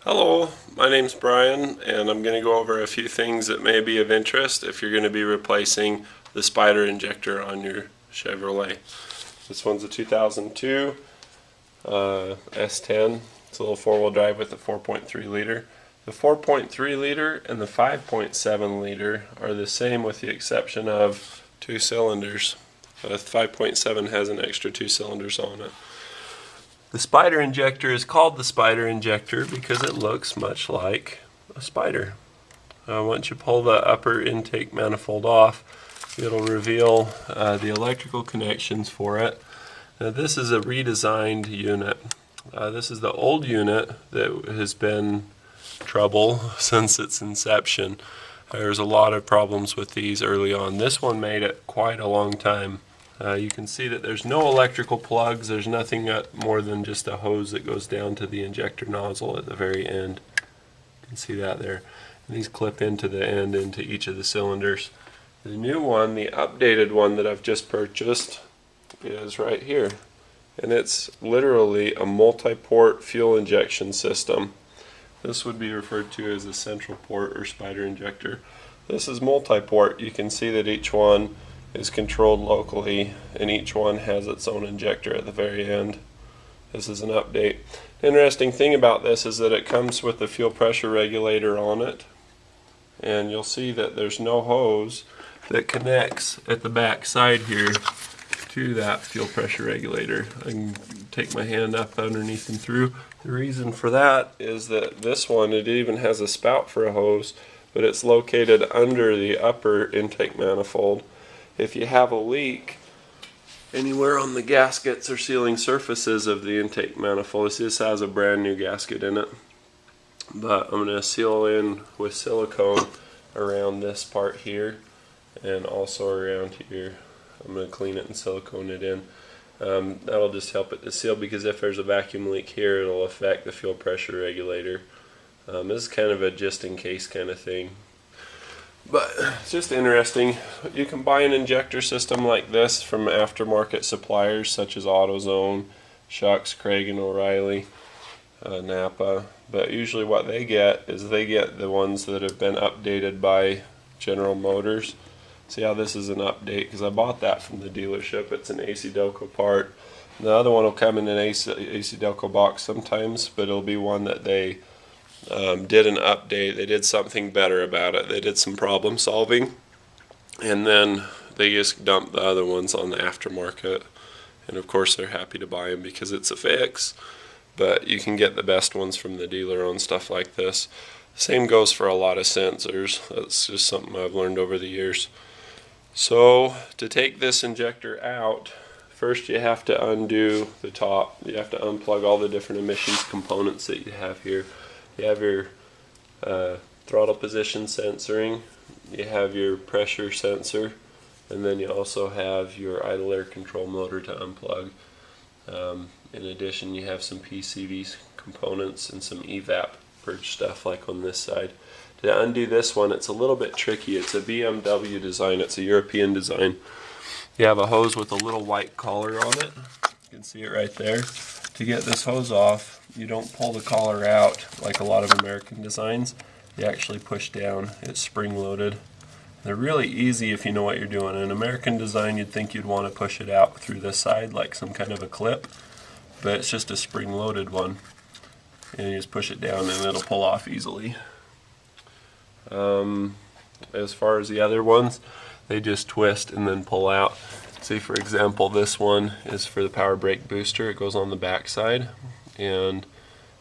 Hello, my name's Brian, and I'm going to go over a few things that may be of interest if you're going to be replacing the spider injector on your Chevrolet. This one's a 2002 S10. It's a little four-wheel drive with a 4.3 liter. The 4.3 liter and the 5.7 liter are the same with the exception of two cylinders. The 5.7 has an extra two cylinders on it. The spider injector is called the spider injector because it looks much like a spider. Once you pull the upper intake manifold off, it'll reveal the electrical connections for it. Now, this is a redesigned unit. This is the old unit that has been trouble since its inception. There's a lot of problems with these early on. This one made it quite a long time. You can see that there's no electrical plugs. There's nothing more than just a hose that goes down to the injector nozzle at the very end. You can see that there. And these clip into the end into each of the cylinders. The new one, the updated one that I've just purchased, is right here. And it's literally a multi-port fuel injection system. This would be referred to as a central port or spider injector. This is multi-port. You can see that each one is controlled locally, and each one has its own injector at the very end. This is an update. Interesting thing about this is that it comes with the fuel pressure regulator on it, and you'll see that there's no hose that connects at the back side here to that fuel pressure regulator. I can take my hand up underneath and through. The reason for that is that this one, it even has a spout for a hose, but it's located under the upper intake manifold. If you have a leak anywhere on the gaskets or sealing surfaces of the intake manifold, this has a brand new gasket in it, but I'm going to seal in with silicone around this part here and also around here. I'm going to clean it and silicone it in. That'll just help it to seal, because if there's a vacuum leak here, it'll affect the fuel pressure regulator. This is kind of a just in case kind of thing. But it's just interesting. You can buy an injector system like this from aftermarket suppliers such as AutoZone, Schucks, Craig and O'Reilly, Napa. But usually what they get is they get the ones that have been updated by General Motors. See how this is an update, because I bought that from the dealership. It's an AC Delco part. The other one will come in an AC Delco box sometimes, but it'll be one that they did an update. They did something better about it. They did some problem solving, and then they just dumped the other ones on the aftermarket. And of course they're happy to buy them because it's a fix, but you can get the best ones from the dealer on stuff like this. Same goes for a lot of sensors. That's just something I've learned over the years. So to take this injector out, first you have to undo the top. You have to unplug all the different emissions components that you have here. You have your throttle position sensoring, you have your pressure sensor, and then you also have your idle air control motor to unplug. In addition, you have some PCV components and some evap purge stuff like on this side. To undo this one, it's a little bit tricky. It's a BMW design, it's a European design. You have a hose with a little white collar on it. You can see it right there. To get this hose off, you don't pull the collar out like a lot of American designs. You actually push down. It's spring-loaded. They're really easy if you know what you're doing. In an American design, you'd think you'd want to push it out through this side like some kind of a clip, but it's just a spring-loaded one. And you just push it down and it'll pull off easily. As far as the other ones, they just twist and then pull out. See, for example, this one is for the power brake booster. It goes on the back side, and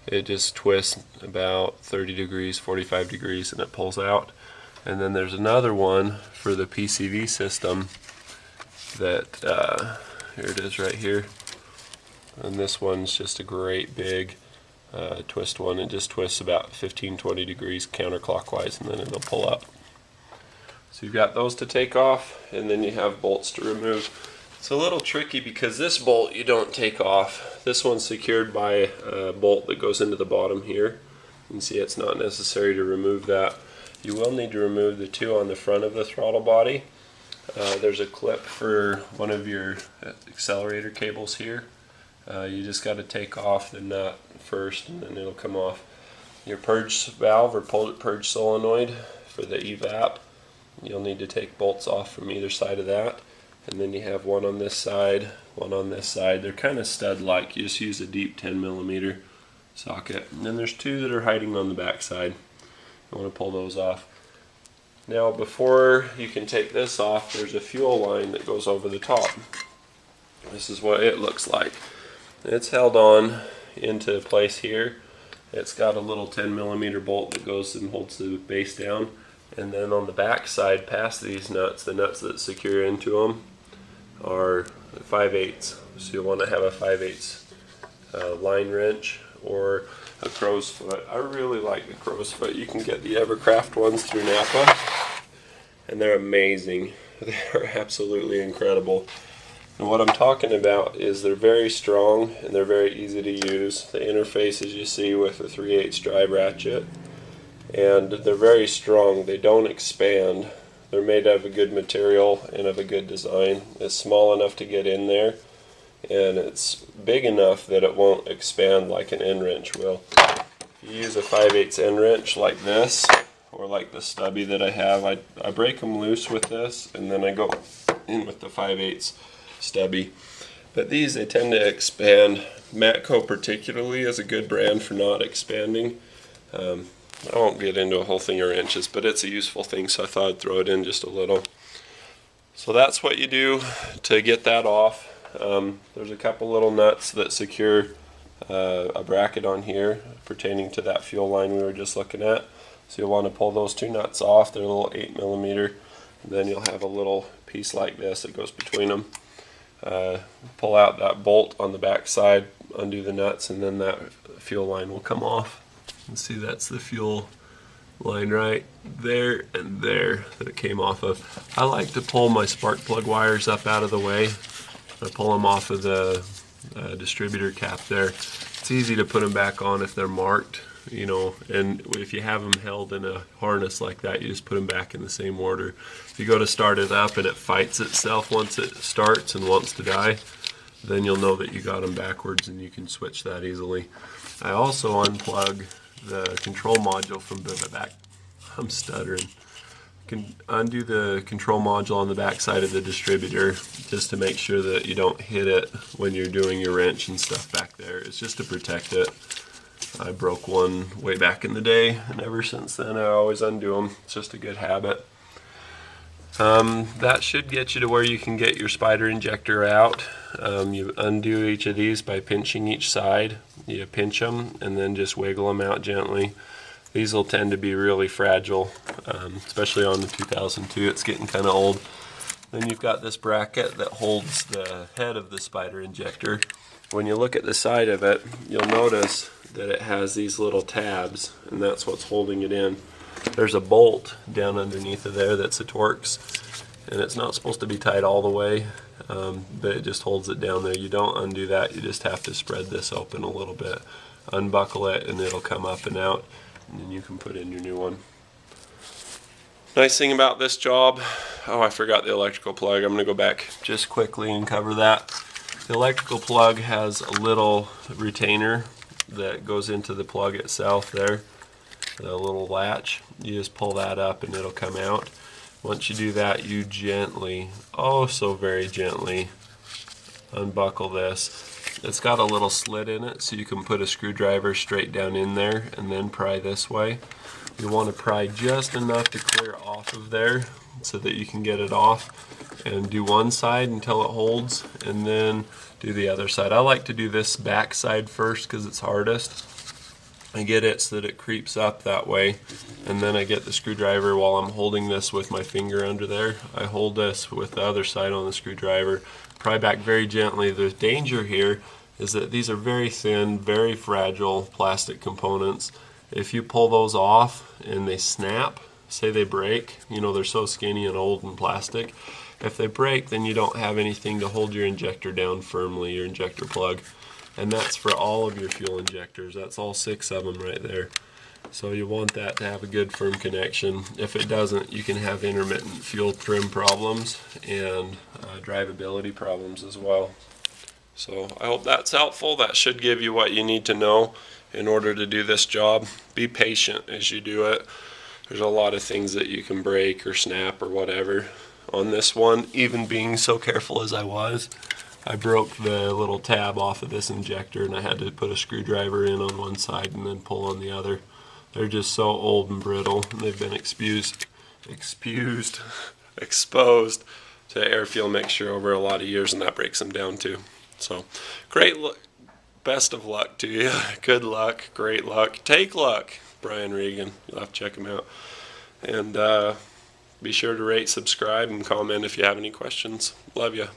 it just twists about 30 degrees, 45 degrees, and it pulls out. And then there's another one for the PCV system that, here it is right here. And this one's just a great big twist one. It just twists about 15-20 degrees counterclockwise, and then it'll pull up. So you've got those to take off, and then you have bolts to remove. It's a little tricky because this bolt you don't take off. This one's secured by a bolt that goes into the bottom here. You can see it's not necessary to remove that. You will need to remove the two on the front of the throttle body. There's a clip for one of your accelerator cables here. You just got to take off the nut first, and then it'll come off. your purge valve or purge solenoid for the evap. You'll need to take bolts off from either side of that. And then you have one on this side, one on this side. They're kind of stud-like. You just use a deep 10mm socket. And then there's two that are hiding on the back side. You want to pull those off. Now before you can take this off, there's a fuel line that goes over the top. This is what it looks like. It's held on into place here. It's got a little 10mm bolt that goes and holds the base down. And then on the back side, past these nuts, the nuts that secure into them are 5/8. So you'll want to have a 5/8 line wrench or a crow's foot. I really like the crow's foot. You can get the Evercraft ones through Napa, and they're amazing. They're absolutely incredible. And what I'm talking about is they're very strong and they're very easy to use. The interface, as you see, with the 3/8 drive ratchet, and they're very strong. They don't expand. They're made out of a good material and of a good design. It's small enough to get in there, and it's big enough that it won't expand like an end wrench will. If you use a 5/8 end wrench like this, or like the stubby that I have, I break them loose with this, and then I go in with the 5/8 stubby. But these, they tend to expand. Matco particularly is a good brand for not expanding. I won't get into a whole thing of wrenches, but it's a useful thing, so I thought I'd throw it in just a little. So that's what you do to get that off. There's a couple little nuts that secure a bracket on here pertaining to that fuel line we were just looking at. So you'll want to pull those two nuts off. They're a little 8mm. Then you'll have a little piece like this that goes between them. Pull out that bolt on the back side, undo the nuts, and then that fuel line will come off. You see, that's the fuel line right there and there that it came off of. I like to pull my spark plug wires up out of the way. I pull them off of the distributor cap there. It's easy to put them back on if they're marked, you know, and if you have them held in a harness like that, you just put them back in the same order. If you go to start it up and it fights itself once it starts and wants to die, then you'll know that you got them backwards and you can switch that easily. I also unplug the control module from the back. I'm stuttering. You can undo the control module on the back side of the distributor just to make sure that you don't hit it when you're doing your wrench and stuff back there. It's just to protect it. I broke one way back in the day, and ever since then I always undo them. It's just a good habit. That should get you to where you can get your spider injector out. You undo each of these by pinching each side. You pinch them and then just wiggle them out gently. These will tend to be really fragile, especially on the 2002. It's getting kind of old. Then you've got this bracket that holds the head of the spider injector. When you look at the side of it, you'll notice that it has these little tabs, and that's what's holding it in. There's a bolt down underneath of there that's a Torx, and it's not supposed to be tight all the way, but it just holds it down there. You don't undo that, you just have to spread this open a little bit, unbuckle it, and it'll come up and out, and then you can put in your new one. Nice thing about this job, oh, I forgot the electrical plug. I'm going to go back just quickly and cover that. The electrical plug has a little retainer that goes into the plug itself there, the little latch. You just pull that up and it'll come out. Once you do that, you gently, oh so very gently, unbuckle this. It's got a little slit in it, so you can put a screwdriver straight down in there and then pry this way. You want to pry just enough to clear off of there so that you can get it off, and do one side until it holds and then do the other side. I like to do this back side first because it's hardest. I get it so that it creeps up that way, and then I get the screwdriver while I'm holding this with my finger under there. I hold this with the other side on the screwdriver, pry back very gently. The danger here is that these are very thin, very fragile plastic components. If you pull those off and they snap, say they break, you know, they're so skinny and old and plastic. If they break, then you don't have anything to hold your injector down firmly, your injector plug. And that's for all of your fuel injectors. That's all 6 of them right there. So you want that to have a good firm connection. If it doesn't, you can have intermittent fuel trim problems and drivability problems as well. So I hope that's helpful. That should give you what you need to know in order to do this job. Be patient as you do it. There's a lot of things that you can break or snap or whatever. On this one, even being so careful as I was, I broke the little tab off of this injector and I had to put a screwdriver in on one side and then pull on the other. They're just so old and brittle, and they've been exposed to air fuel mixture over a lot of years, and that breaks them down too. So great luck. Best of luck to you. Good luck. Great luck. Take luck. Brian Regan. You'll have to check him out. And be sure to rate, subscribe, and comment if you have any questions. Love you.